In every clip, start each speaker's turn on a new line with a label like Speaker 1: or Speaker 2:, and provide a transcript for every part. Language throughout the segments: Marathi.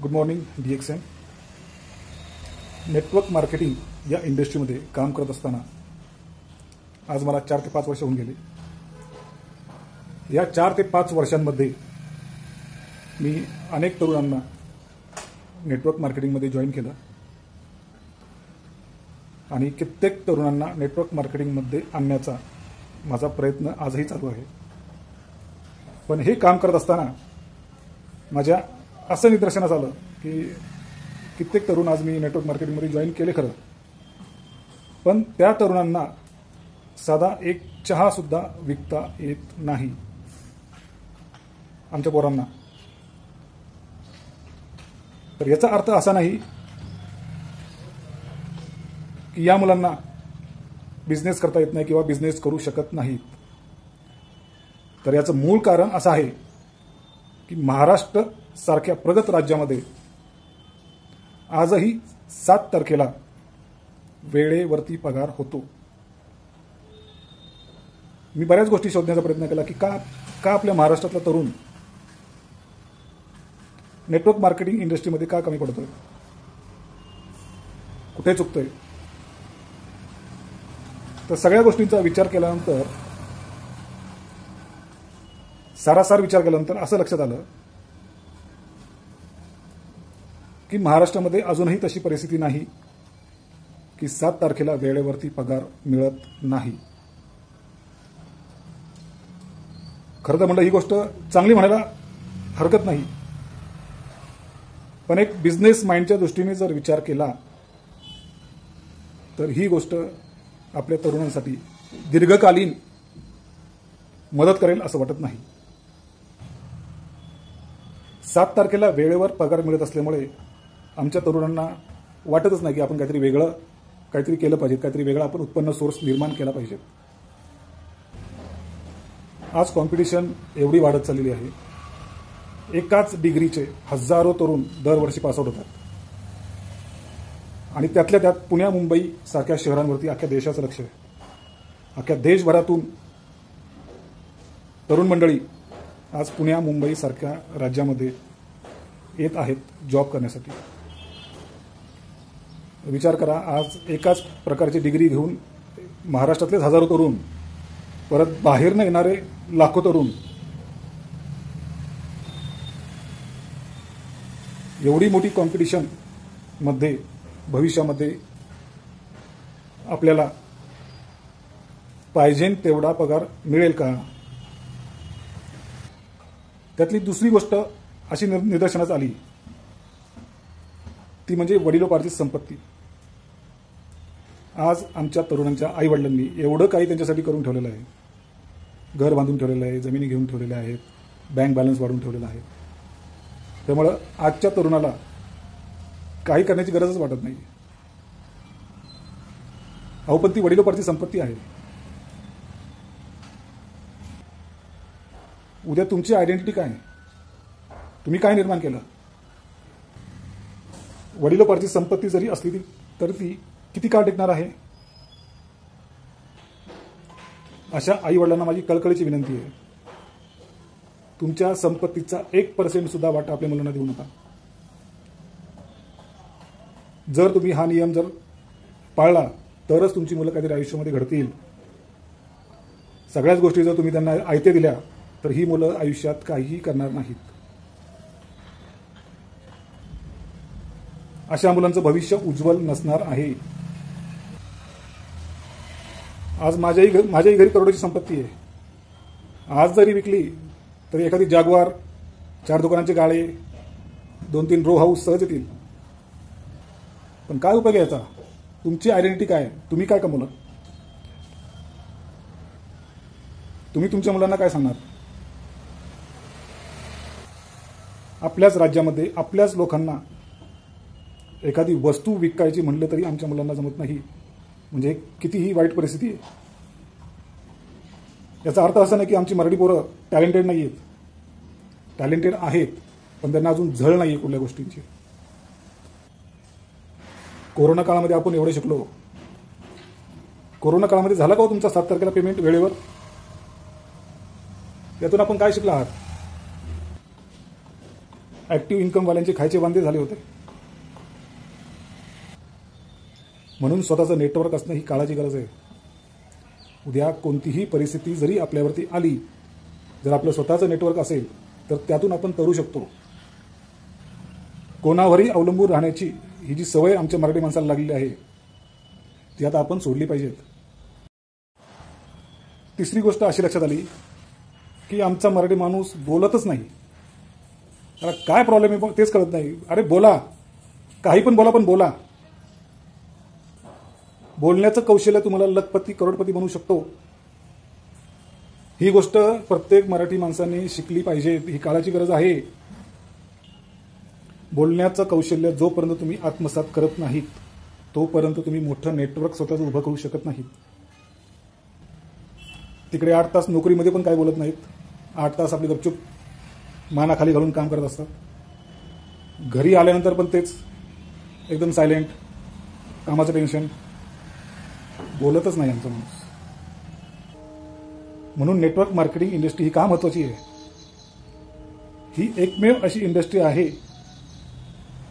Speaker 1: Good morning DXM. Network marketing या इंडस्ट्रीमध्ये काम करत असताना आज मला 4 ते 5 वर्ष होऊन गेले. या 4 ते 5 वर्षांमध्ये मी अनेक तरुणांना नेटवर्क मार्केटिंगमध्ये जॉईन केलं आणि कित्येक तरुणांना नेटवर्क मार्केटिंगमध्ये आणण्याचा माझा प्रयत्न आजही चालू आहे. पण हे काम करत असताना माझ्या असं निदर्शनास आलं की कित्येक तरुण आज मी नेटवर्क मार्केटिंगमध्ये जॉईन केले खरं, पण त्या तरुणांना साधा एक चहा सुद्धा विकता येत नाही आमच्या पोरांना. तर याचा अर्थ असा नाही की या मुलांना बिझनेस करता येत नाही किंवा बिझनेस करू शकत नाहीत. तर याचं मूळ कारण असं आहे की महाराष्ट्र सारख्या प्रगत राज्यामध्ये आजही 7 तारखेला वेळेवरती पगार होतो. मी बऱ्याच गोष्टी शोधण्याचा प्रयत्न केला की का आपल्या महाराष्ट्रातला तरुण नेटवर्क मार्केटिंग इंडस्ट्रीमध्ये का कमी पडतोय, कुठे चुकतोय. तर सगळ्या गोष्टींचा विचार केल्यानंतर, सारासार विचार केल्यानंतर असं लक्षात आलं की महाराष्ट्रामध्ये अजूनही तशी परिस्थिती नाही की 7 तारखेला वेळेवरती पगार मिळत नाही. खरं तर म्हणलं ही गोष्ट चांगली म्हणायला हरकत नाही, पण एक बिझनेस माइंडच्या दृष्टीने जर विचार केला तर ही गोष्ट आपल्या तरुणांसाठी दीर्घकालीन मदत करेल असं वाटत नाही. 7 तारखेला वेळेवर पगार मिळत असल्यामुळे आमच्या तरुणांना वाटतच नाही की आपण काहीतरी केलं पाहिजे, काहीतरी वेगळा आपण उत्पन्न सोर्स निर्माण केला पाहिजे. आज कॉम्पिटिशन एवढी वाढत चाललेली आहे. एकाच डिग्रीचे हजारो तरुण दरवर्षी पासआउट होतात आणि त्यातल्या त्यात पुण्या मुंबई सारख्या शहरांवरती अख्ख्या देशाचं लक्ष आहे. अख्ख्या देशभरातून तरुण मंडळी आज पुण्या मुंबई सारख्या राज्यामध्ये येत आहेत जॉब करण्यासाठी. विचार करा, आज एकाच प्रकारची डिग्री घेऊन महाराष्ट्रातलेच हजारो तरुण, परत बाहेरनं येणारे लाखो तरुण, एवढी मोठी कॉम्पिटिशन मध्ये भविष्यामध्ये आपल्याला पाहिजे तेवढा पगार मिळेल का. त्यातली दुसरी गोष्ट अशी निदर्शनास आली ती म्हणजे वडिलोपार्जित संपत्ती. आज आमच्या तरुणांच्या आईवडिलांनी एवढं काही त्यांच्यासाठी करून ठेवलेलं आहे. घर बांधून ठेवलेलं आहे, जमिनी घेऊन ठेवलेल्या आहेत, बँक बॅलन्स वाढवून ठेवलेला आहे. त्यामुळं आजच्या तरुणाला काही करण्याची गरजच वाटत नाही. अहो, पण ती वडिलोपार्जित संपत्ती आहे. उद्या तुमची आयडेंटिटी काय, तुम्ही काय निर्माण केलं. वडिलोपार्जित संपत्ती जरी असली तर ती किती काळ टिकणार आहे. अशा आई वडिलांना माझी कळकळीची विनंती आहे, तुमच्या संपत्तीचा 1% सुद्धा वाटा आपल्या मुलांना देऊ नका. जर तुम्ही हा नियम जर पाळला तरच तुमची मुलं काहीतरी आयुष्यामध्ये घडतील. सगळ्याच गोष्टी जर तुम्ही त्यांना आयते दिल्या तर ही मुलं आयुष्यात काहीही करणार नाहीत. अशा मुलांचं भविष्य उज्ज्वल नसणार आहे. आज माझ्याही घरी करोडोची संपत्ती आहे. आज जरी विकली तरी एखादी जागवार, 4 दुकानांचे गाळे, 2-3 रो हाऊस सहज येतील. पण काय उपयोग याचा. तुमची आयडेंटिटी काय, तुम्ही काय कमवलं, तुम्ही तुमच्या मुलांना काय सांगणार. आपल्याच राज्यामध्ये आपल्याच लोकांना एखादी वस्तू विकायची म्हणलं तरी आमच्या मुलांना जमत नाही. म्हणजे कितीही वाईट परिस्थिती आहे. याचा अर्थ असा नाही की आमची मराठी पोरं टॅलेंटेड नाही आहेत. टॅलेंटेड आहेत, पण त्यांना अजून झळ नाही आहे कुठल्या गोष्टींची. कोरोना काळामध्ये आपण एवढे शिकलो. कोरोना काळामध्ये झाला का हो तुमचा 7 तारखेला पेमेंट वेळेवर. यातून आपण काय शिकला आहात. ॲक्टिव्ह इन्कमवाल्यांचे खायचे वांदे झाले होते. म्हणून स्वतःचं नेटवर्क असणं ही काळाची गरज आहे. उद्या कोणतीही परिस्थिती जरी आपल्यावरती आली, जर आपलं स्वतःचं नेटवर्क असेल तर त्यातून आपण तरू शकतो. कोणावरही अवलंबून राहण्याची ही जी सवय आमच्या मराठी माणसाला लागलेली आहे ती आता आपण सोडली पाहिजेत. तिसरी गोष्ट अशी लक्षात आली की आमचा मराठी माणूस बोलतच नाही. त्याला काय प्रॉब्लेम आहे तेच कळत नाही. अरे बोला, काही पण बोला, पण बोला. बोलण्याचं कौशल्य तुम्हाला लखपती करोडपती बनवू शकतो. ही गोष्ट प्रत्येक मराठी माणसाने शिकली पाहिजे. ही काळाची गरज आहे. बोलण्याचं कौशल्य जोपर्यंत तुम्ही आत्मसात करत नाहीत तोपर्यंत तुम्ही मोठं नेटवर्क स्वतःच उभं करू शकत नाहीत. तिकडे 8 तास नोकरीमध्ये पण काय बोलत नाहीत. 8 तास आपली गपचूप मानाखाली घालून काम करत असतात. घरी आल्यानंतर पण तेच एकदम सायलेंट, कामाचं टेन्शन, बोलतच नाही आमचा माणूस. म्हणून नेटवर्क मार्केटिंग इंडस्ट्री ही का महत्वाची आहे? ही एकमेव अशी इंडस्ट्री आहे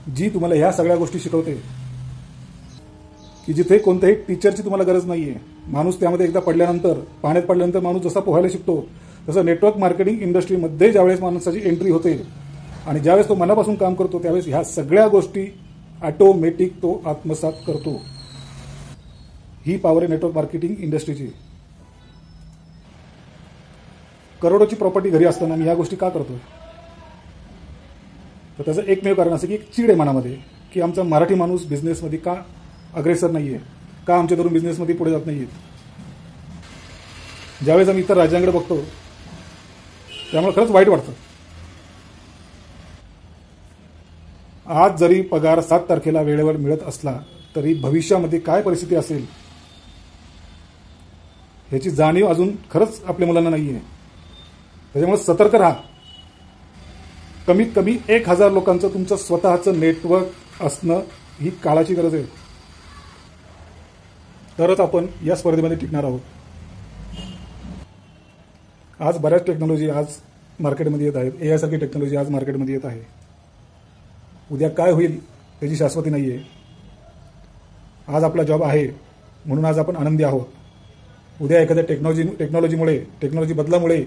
Speaker 1: जी तुम्हाला ह्या सगळ्या गोष्टी शिकवते की जिथे कोणत्याही टीचरची तुम्हाला गरज नाहीये. माणूस त्यामध्ये एकदा पडल्यानंतर, पाण्यात पडल्यानंतर माणूस जसा पोहायला शिकतो तसं नेटवर्क मार्केटिंग इंडस्ट्रीमध्ये ज्यावेळेस माणसाची एंट्री होते आणि ज्यावेळेस तो मनापासून काम करतो त्यावेळेस ह्या सगळ्या गोष्टी ऑटोमॅटिक तो आत्मसात करतो. ही पॉवर आहे नेटवर्क मार्केटिंग इंडस्ट्रीची. करोडोची प्रॉपर्टी घरी असताना मी ह्या गोष्टी का करतोय? तर त्याचं एकमेव कारण असं की एक चीड आहे मनामध्ये की आमचा मराठी माणूस बिझनेसमध्ये का अग्रेसर नाहीये, का आमच्या तरुण बिझनेसमध्ये पुढे जात नाहीयेत. ज्यावेळेस आम्ही इतर राज्यांकडे बघतो त्यामुळे खरंच वाईट वाटतं. आज जरी पगार 7 तारखेला वेळेवर मिळत असला तरी भविष्यामध्ये काय परिस्थिती असेल ह्याची जाणीव अजून खरंच आपल्या मुलांना नाहीये. त्याच्यामुळे सतर्क राहा. कमीत कमी 1000 लोकांचं तुमचं स्वतःचं नेटवर्क असणं ही काळाची गरज आहे. तरच आपण या स्पर्धेमध्ये टिकणार आहोत. आज बऱ्याच टेक्नॉलॉजी आज मार्केटमध्ये येत आहेत. AI सारखी टेक्नॉलॉजी आज मार्केटमध्ये येत आहे. उद्या काय होईल त्याची शाश्वती नाहीये. आज आपला जॉब आहे म्हणून आज आपण आनंदी आहोत. उद्या एखाद्या टेक्नॉलॉजी बदलामुळे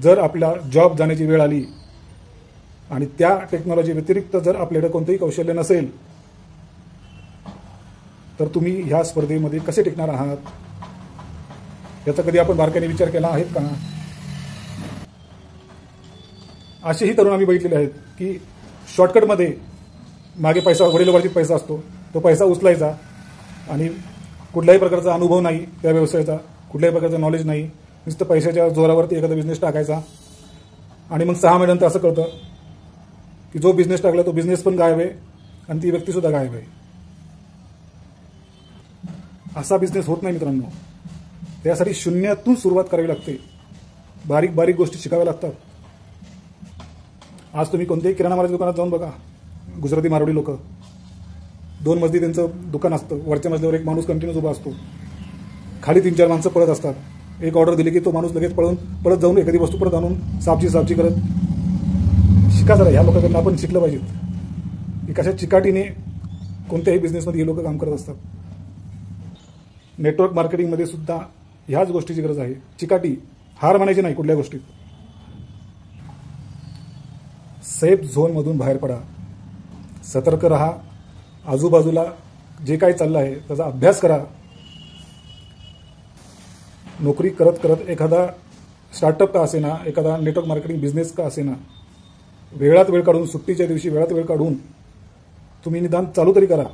Speaker 1: जर आपला जॉब जाण्याची वेळ आली आणि त्या टेक्नॉलॉजी व्यतिरिक्त जर आपल्याकडे कोणतंही कौशल्य नसेल तर तुम्ही ह्या स्पर्धेमध्ये कसे टिकणार आहात याचा कधी आपण बारकाईने विचार केला आहे का? असेही तरुण आम्ही बघितलेले आहेत की शॉर्टकटमध्ये मागे पैसा, वडिलोपार्जित पैसा असतो, तो पैसा उचलायचा आणि कुठल्याही प्रकारचा अनुभव नाही त्या व्यवसायाचा, कुठल्याही प्रकारचं नॉलेज नाही, नुसतं पैशाच्या जोरावरती एखादा बिझनेस टाकायचा आणि मग 6 महिन्यानंतर असं कळतं की जो बिझनेस टाकला तो बिझनेस पण गायब आहे आणि ती व्यक्ती सुद्धा गायब आहे. असा बिझनेस होत नाही मित्रांनो. त्यासाठी शून्यातून सुरुवात करावी लागते. बारीक बारीक गोष्टी शिकाव्या लागतात. आज तुम्ही कोणत्याही किराणा मालाच्या दुकानात जाऊन बघा. गुजराती मारवाडी लोक 2 मजली त्यांचं दुकान असतं. वरच्या मजल्यावर एक माणूस कंटिन्यूस उभा असतो. खाली 3-4 माणसं पळत असतात. एक ऑर्डर दिली की तो माणूस लगेच पळत जाऊन एखादी वस्तू परत आणून साफची करत. शिका जरा, ह्या लोकांकडून आपण शिकलं पाहिजे की कशा चिकाटीने कोणत्याही बिझनेसमध्ये हे लोक काम करत असतात. नेटवर्क मार्केटिंगमध्ये सुद्धा ह्याच गोष्टीची गरज आहे. चिकाटी, हार मानायची नाही कुठल्या गोष्टीत. सेफ झोनमधून बाहेर पडा. सतर्क राहा. आजूबाजूला जे काही चाललं आहे त्याचा अभ्यास करा. नोकरी करत करत एखादा स्टार्टअप का असेना, एखादा नेटवर्क मार्केटिंग बिझनेस का असेना, वेळात वेळ काढून, सुट्टीच्या दिवशी वेळात वेळ काढून तुम्ही निदान चालू तरी करा.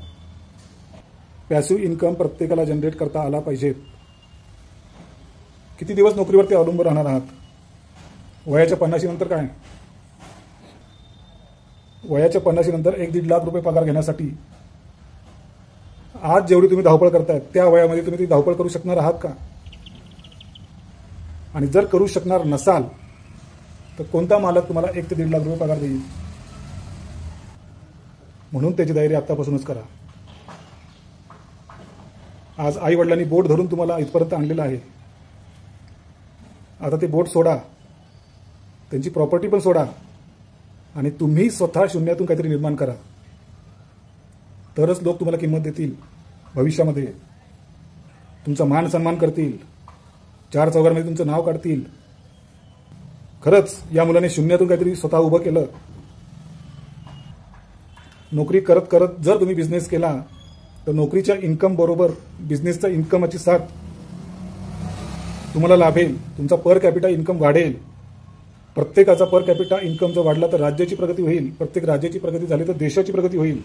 Speaker 1: पॅसिव्ह इन्कम प्रत्येकाला जनरेट करता आला पाहिजे. किती दिवस नोकरीवरती अवलंबून राहणार आहात? वयाच्या 50 नंतर काय? वयाच्या 50 नंतर 1-1.5 लाख रुपये पगार घेण्यासाठी आज जेवढी तुम्ही धावपळ करताय त्या वयामध्ये तुम्ही ती धावपळ करू शकणार आहात का? आणि जर करू शकणार नसाल तर कोणता मालक तुम्हाला 1 ते 1.5 लाख रुपये पगार देईल? म्हणून त्याची तयारी आतापासूनच करा. आज आई वडिलांनी बोट धरून तुम्हाला इथपर्यंत आणलेलं आहे. आता ते बोट सोडा, त्यांची प्रॉपर्टी पण सोडा आणि तुम्ही स्वतः शून्यातून काहीतरी निर्माण करा, तरच लोक तुम्हाला किंमत देतील. भविष्यामध्ये तुमचा मान सन्मान करतील, चार चौघांमध्ये तुमचं नाव काढतील. खरंच या मुलाने शून्यातून काहीतरी स्वतः उभं केलं. नोकरी करत करत जर तुम्ही बिझनेस केला तर नोकरीच्या इन्कम बरोबर बिझनेसच्या इन्कमची साथ तुम्हाला लाभेल. तुमचा पर कॅपिटा इन्कम वाढेल. प्रत्येकाचा पर कॅपिटा इन्कम जर वाढला तर राज्याची प्रगती होईल. प्रत्येक राज्याची प्रगती झाली तर देशाची प्रगती होईल.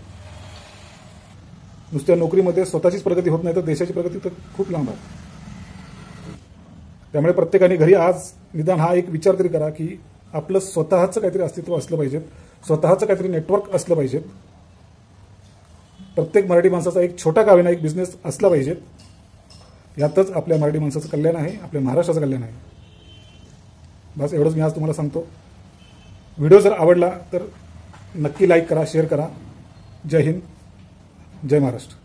Speaker 1: नुसत्या नोकरीमध्ये स्वतःचीच प्रगती होत नाही तर देशाची प्रगती तर खूप लांब आहे. त्यामुळे प्रत्येकाने घरी आज निदान हा एक विचार तरी करा की आपलं स्वतःचं काहीतरी अस्तित्व असलं पाहिजे, स्वतःचं काहीतरी नेटवर्क असलं पाहिजे. प्रत्येक मराठी माणसाचा एक छोटा का होईना एक बिझनेस असला पाहिजे. यातच आपल्या मराठी माणसाचं कल्याण आहे, आपल्या महाराष्ट्राचं कल्याण आहे. बस एवढंच मी आज तुम्हाला सांगतो. व्हिडिओ जर आवडला तर नक्की लाईक करा, शेअर करा. जय हिंद, जय महाराष्ट्र.